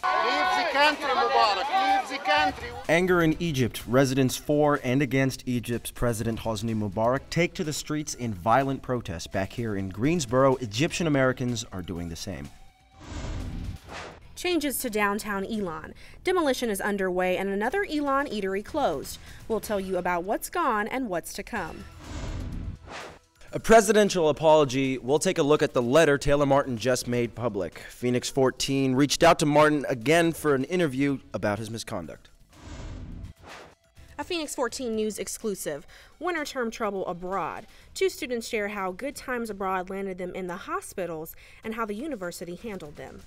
Leave the country, Mubarak. Leave the country. Anger in Egypt. Residents for and against Egypt's President Hosni Mubarak take to the streets in violent protests. Back here in Greensboro, Egyptian Americans are doing the same. Changes to downtown Elon. Demolition is underway and another Elon eatery closed. We'll tell you about what's gone and what's to come. A presidential apology. We'll take a look at the letter Taylor Martin just made public. Phoenix 14 reached out to Martin again for an interview about his misconduct. A Phoenix 14 News exclusive. Winter term trouble abroad. Two students share how good times abroad landed them in the hospitals and how the university handled them.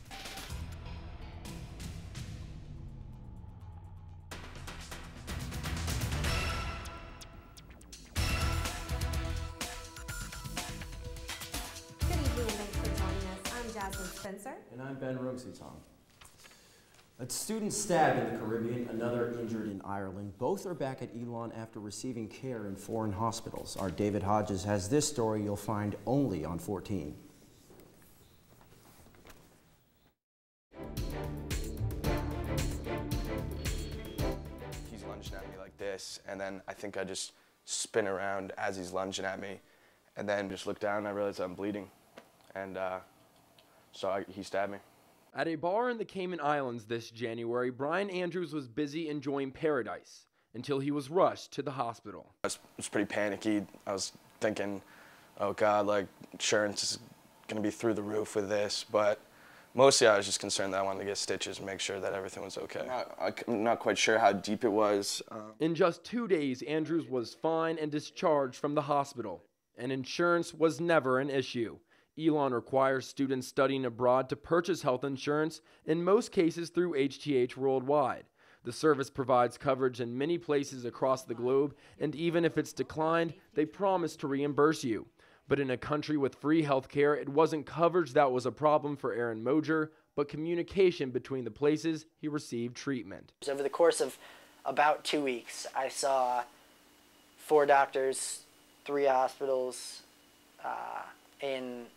Spencer. And I'm Ben Roxitong. A student stabbed in the Caribbean, another injured in Ireland. Both are back at Elon after receiving care in foreign hospitals. Our David Hodges has this story you'll find only on 14. He's lunging at me like this, and then I think I just spin around as he's lunging at me, and then just look down and I realize I'm bleeding. And so he stabbed me. At a bar in the Cayman Islands this January, Brian Andrews was busy enjoying paradise until he was rushed to the hospital. I was pretty panicky. I was thinking, oh God, like insurance is gonna be through the roof with this, but mostly I was just concerned that I wanted to get stitches and make sure that everything was okay. I'm not quite sure how deep it was. In just 2 days, Andrews was fine and discharged from the hospital, and insurance was never an issue. Elon requires students studying abroad to purchase health insurance, in most cases through HTH Worldwide. The service provides coverage in many places across the globe, and even if it's declined, they promise to reimburse you. But in a country with free health care, it wasn't coverage that was a problem for Aaron Mojer, but communication between the places he received treatment. Over the course of about 2 weeks, I saw 4 doctors, 3 hospitals, in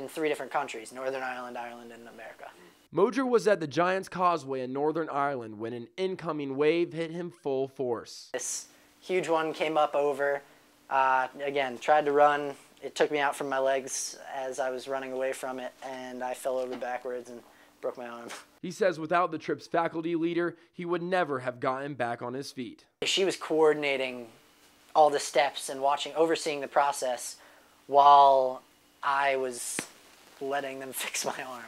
3 different countries, Northern Ireland, Ireland, and America. Mojer was at the Giants Causeway in Northern Ireland when an incoming wave hit him full force. This huge one came up over, again, tried to run. It took me out from my legs as I was running away from it, and I fell over backwards and broke my arm. He says without the trip's faculty leader, he would never have gotten back on his feet. She was coordinating all the steps and overseeing the process while I was letting them fix my arm.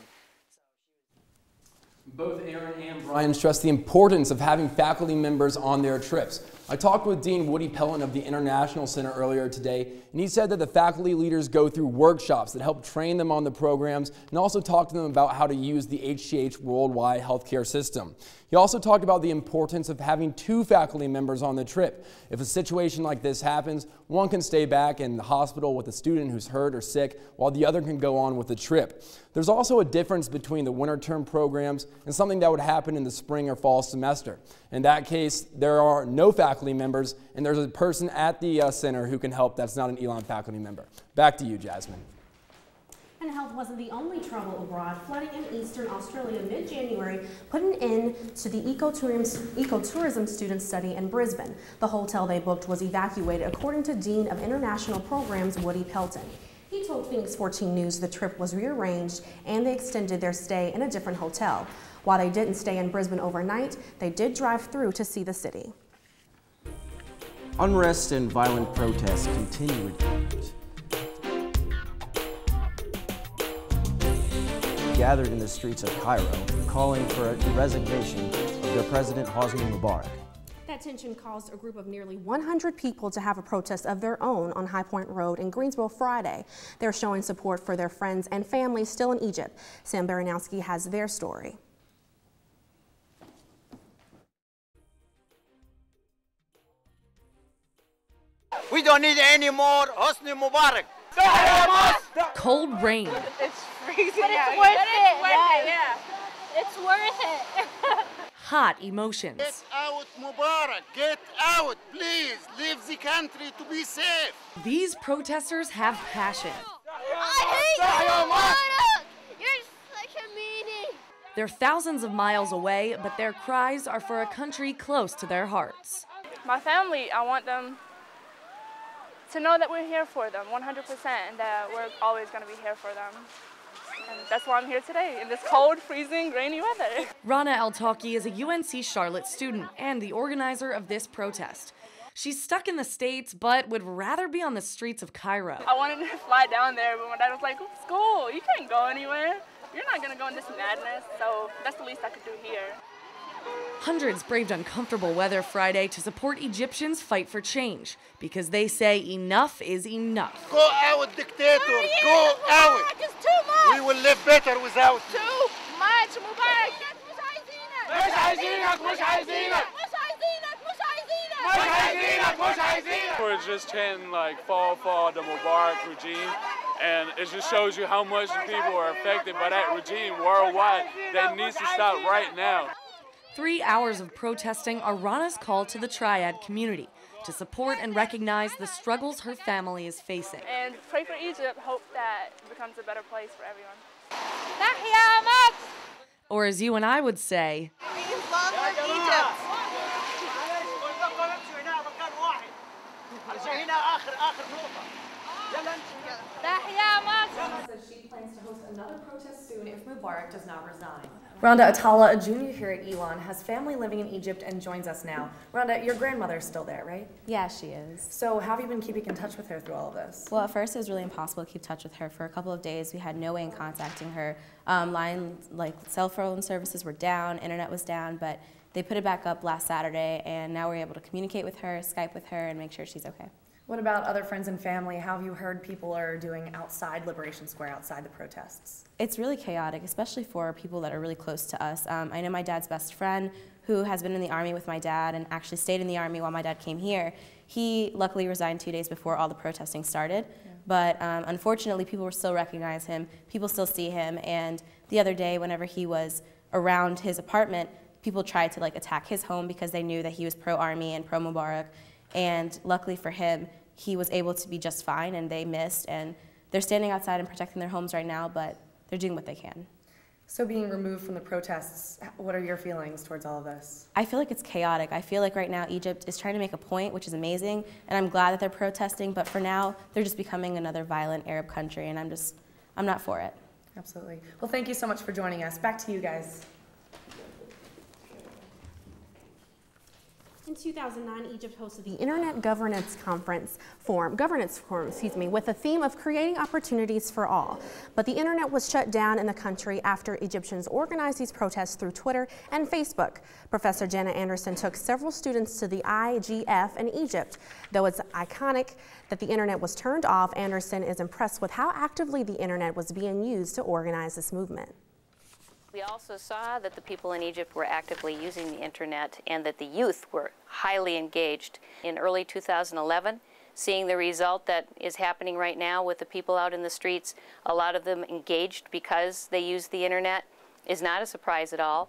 Both Aaron and Brian stress the importance of having faculty members on their trips. I talked with Dean Woody Pellin of the International Center earlier today, and he said that the faculty leaders go through workshops that help train them on the programs and also talk to them about how to use the HTH Worldwide healthcare system. He also talked about the importance of having 2 faculty members on the trip. If a situation like this happens, one can stay back in the hospital with a student who's hurt or sick, while the other can go on with the trip. There's also a difference between the winter term programs and something that would happen in the spring or fall semester. In that case, there are no faculty members, and there's a person at the center who can help that's not an Elon faculty member. Back to you, Jasmine. And health wasn't the only trouble abroad. Flooding in eastern Australia mid-January put an end to the ecotourism student study in Brisbane. The hotel they booked was evacuated, according to Dean of International Programs Woody Pelton. He told Phoenix 14 News the trip was rearranged and they extended their stay in a different hotel. While they didn't stay in Brisbane overnight, they did drive through to see the city. Unrest and violent protests continue in Egypt. Gathered in the streets of Cairo, calling for the resignation of their president Hosni Mubarak. That tension caused a group of nearly 100 people to have a protest of their own on High Point Road in Greensboro Friday. They're showing support for their friends and family still in Egypt. Sam Baranowski has their story. We don't need any more Hosni Mubarak. Cold rain. It's freezing But out. it's worth it. Yeah. It's worth it. Hot emotions. Get out, Mubarak. Get out, please. Leave the country to be safe. These protesters have passion. I hate you, Mubarak. You're such a meanie. They're thousands of miles away, but their cries are for a country close to their hearts. My family, I want them to know that we're here for them 100% and that we're always going to be here for them. And that's why I'm here today, in this cold, freezing, rainy weather. Rana El-Tawki is a UNC Charlotte student and the organizer of this protest. She's stuck in the States, but would rather be on the streets of Cairo. I wanted to fly down there, but my dad was like, school, you can't go anywhere. You're not going to go in this madness, so that's the least I could do here. Hundreds braved uncomfortable weather Friday to support Egyptians' fight for change, because they say enough is enough. Go out, dictator, go out. It's too much. We will live better without you. Too much. Mubarak. مش عايزينك. مش عايزينك. We're just chanting like fall the Mubarak regime, and it just shows you how much the people are affected by that regime worldwide that needs to stop right now. 3 hours of protesting are Rana's call to the Triad community to support and recognize the struggles her family is facing. And pray for Egypt, hope that it becomes a better place for everyone. Or as you and I would say, Egypt. She plans to host another protest soon if Mubarak does not resign. Rhonda Atala, a junior here at Elon, has family living in Egypt and joins us now. Rhonda, your grandmother's still there, right? Yeah, she is. So how have you been keeping in touch with her through all of this? Well, at first it was really impossible to keep touch with her. For a couple of days, we had no way in contacting her. Cell phone services were down, internet was down, but they put it back up last Saturday, and now we're able to communicate with her, Skype with her, and make sure she's okay. What about other friends and family? How have you heard people are doing outside Liberation Square, outside the protests? It's really chaotic, especially for people that are really close to us. I know my dad's best friend, who has been in the Army with my dad and actually stayed in the Army while my dad came here. He luckily resigned 2 days before all the protesting started. Yeah. But unfortunately, people still recognize him, people still see him, and the other day, whenever he was around his apartment, people tried to attack his home because they knew that he was pro-Army and pro-Mubarak. And luckily for him, he was able to be just fine, and they missed, and they're standing outside and protecting their homes right now, but they're doing what they can. So being removed from the protests, what are your feelings towards all of this? I feel like it's chaotic. I feel like right now Egypt is trying to make a point, which is amazing, and I'm glad that they're protesting, but for now, they're just becoming another violent Arab country, and I'm not for it. Absolutely. Well, thank you so much for joining us. Back to you guys. In 2009, Egypt hosted the Internet Governance Forum, with the theme of creating opportunities for all. But the internet was shut down in the country after Egyptians organized these protests through Twitter and Facebook. Professor Janet Anderson took several students to the IGF in Egypt. Though it's iconic that the internet was turned off, Anderson is impressed with how actively the internet was being used to organize this movement. We also saw that the people in Egypt were actively using the internet and that the youth were highly engaged. In early 2011, seeing the result that is happening right now with the people out in the streets, a lot of them engaged because they use the internet, is not a surprise at all.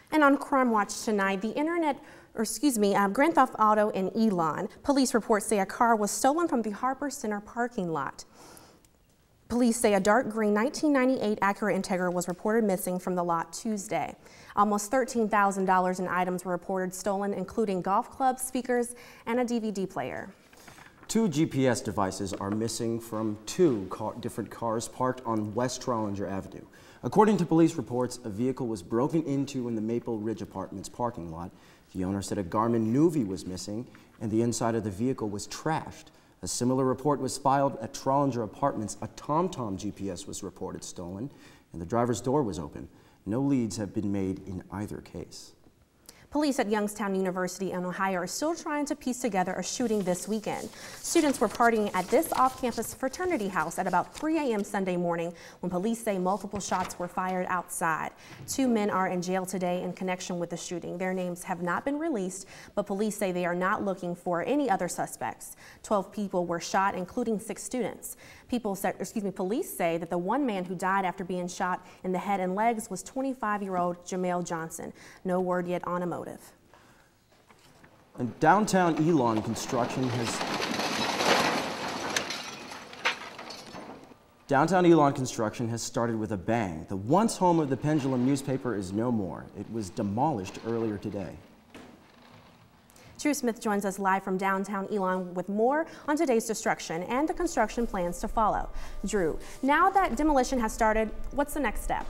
And on Crime Watch tonight, Grand Theft Auto in Elon. Police reports say a car was stolen from the Harbor Center parking lot. Police say a dark green 1998 Acura Integra was reported missing from the lot Tuesday. Almost $13,000 in items were reported stolen, including golf clubs, speakers, and a DVD player. 2 GPS devices are missing from 2 different cars parked on West Trollinger Avenue. According to police reports, a vehicle was broken into in the Maple Ridge Apartments parking lot. The owner said a Garmin Nuvi was missing, and the inside of the vehicle was trashed. A similar report was filed at Trollinger Apartments. A TomTom GPS was reported stolen, and the driver's door was open. No leads have been made in either case. Police at Youngstown University in Ohio are still trying to piece together a shooting this weekend. Students were partying at this off-campus fraternity house at about 3 a.m. Sunday morning when police say multiple shots were fired outside. 2 men are in jail today in connection with the shooting. Their names have not been released, but police say they are not looking for any other suspects. 12 people were shot, including 6 students. Police say that the one man who died after being shot in the head and legs was 25-year-old Jamel Johnson. No word yet on a motive. And downtown Downtown Elon construction has started with a bang. The once home of the Pendulum newspaper is no more. It was demolished earlier today. Drew Smith joins us live from downtown Elon with more on today's destruction and the construction plans to follow. Drew, now that demolition has started, what's the next step?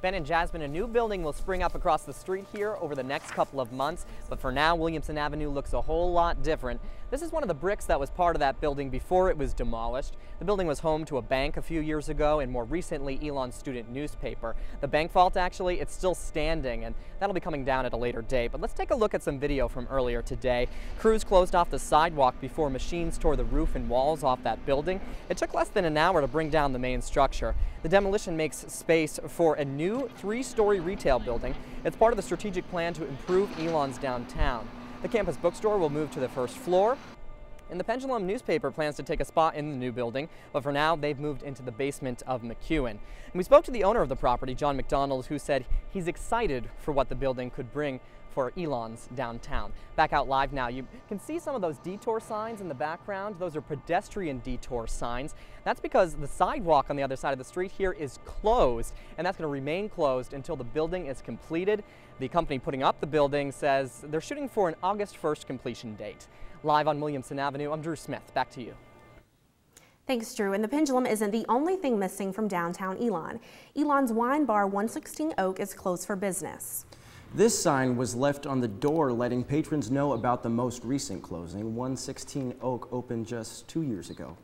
Ben and Jasmine, a new building will spring up across the street here over the next couple of months, but for now, Williamson Avenue looks a whole lot different. This is one of the bricks that was part of that building before it was demolished. The building was home to a bank a few years ago and more recently Elon's student newspaper. The bank vault, actually, it's still standing, and that'll be coming down at a later date. But let's take a look at some video from earlier today. Crews closed off the sidewalk before machines tore the roof and walls off that building. It took less than an hour to bring down the main structure. The demolition makes space for a new 3-story retail building. It's part of the strategic plan to improve Elon's downtown. The campus bookstore will move to the first floor, and the Pendulum newspaper plans to take a spot in the new building, but for now they've moved into the basement of McEwen. And we spoke to the owner of the property, John McDonald, who said he's excited for what the building could bring for Elon's downtown. Back out live now, you can see some of those detour signs in the background. Those are pedestrian detour signs. That's because the sidewalk on the other side of the street here is closed, and that's going to remain closed until the building is completed. The company putting up the building says they're shooting for an August 1st completion date. Live on Williamson Avenue, I'm Drew Smith. Back to you. Thanks, Drew. And the Pendulum isn't the only thing missing from downtown Elon. Elon's wine bar 116 Oak is closed for business. This sign was left on the door letting patrons know about the most recent closing. 116 Oak opened just 2 years ago.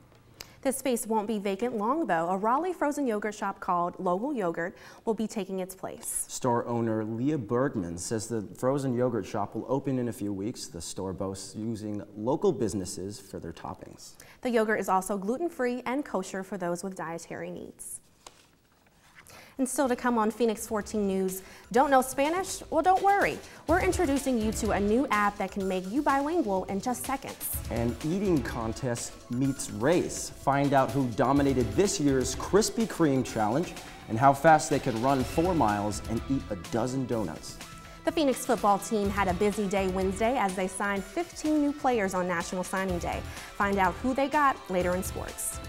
This space won't be vacant long, though. A Raleigh frozen yogurt shop called Local Yogurt will be taking its place. Store owner Leah Bergman says the frozen yogurt shop will open in a few weeks. The store boasts using local businesses for their toppings. The yogurt is also gluten-free and kosher for those with dietary needs. And still to come on Phoenix 14 News, don't know Spanish? Well, don't worry. We're introducing you to a new app that can make you bilingual in just seconds. An eating contest meets race. Find out who dominated this year's Krispy Kreme challenge and how fast they could run 4 miles and eat a dozen donuts. The Phoenix football team had a busy day Wednesday as they signed 15 new players on National Signing Day. Find out who they got later in sports.